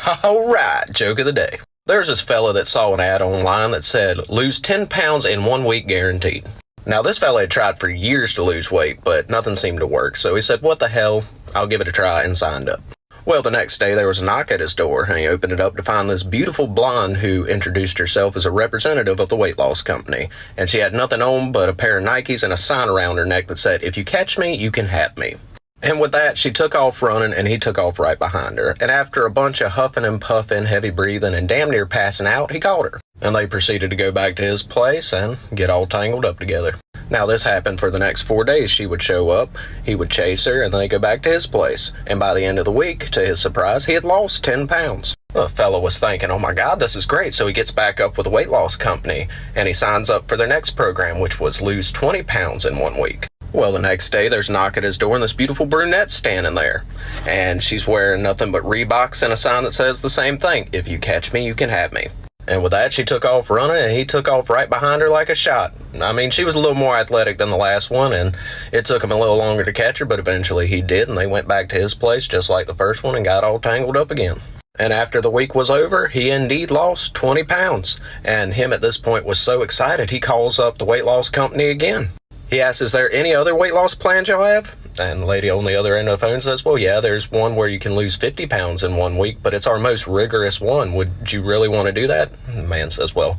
Alright, joke of the day. There's this fella that saw an ad online that said, lose 10 pounds in 1 week guaranteed. Now, this fella had tried for years to lose weight, but nothing seemed to work, so he said, what the hell, I'll give it a try, and signed up. Well, the next day there was a knock at his door, and he opened it up to find this beautiful blonde who introduced herself as a representative of the weight loss company. And she had nothing on but a pair of Nikes and a sign around her neck that said, if you catch me, you can have me. And with that, she took off running, and he took off right behind her. And after a bunch of huffing and puffing, heavy breathing, and damn near passing out, he caught her. And they proceeded to go back to his place and get all tangled up together. Now, this happened for the next 4 days. She would show up, he would chase her, and then they'd go back to his place. And by the end of the week, to his surprise, he had lost 10 pounds. The fellow was thinking, oh my God, this is great. So he gets back up with a weight loss company, and he signs up for their next program, which was lose 20 pounds in 1 week. Well, the next day, there's a knock at his door, and this beautiful brunette's standing there. And she's wearing nothing but Reeboks and a sign that says the same thing, if you catch me, you can have me. And with that, she took off running, and he took off right behind her like a shot. I mean, she was a little more athletic than the last one, and it took him a little longer to catch her, but eventually he did, and they went back to his place just like the first one and got all tangled up again. And after the week was over, he indeed lost 20 pounds. And him at this point was so excited, he calls up the weight loss company again. He asks, is there any other weight loss plans y'all have? And the lady on the other end of the phone says, well, yeah, there's one where you can lose 50 pounds in 1 week, but it's our most rigorous one. Would you really want to do that? And the man says, well,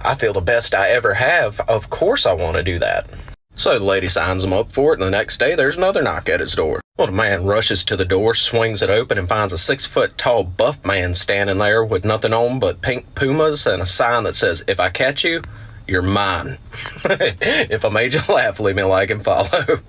I feel the best I ever have. Of course I want to do that. So the lady signs him up for it, and the next day there's another knock at his door. Well, the man rushes to the door, swings it open, and finds a 6-foot-tall buff man standing there with nothing on but pink Pumas and a sign that says, if I catch you, you're mine. If I made you laugh, leave me a like and follow.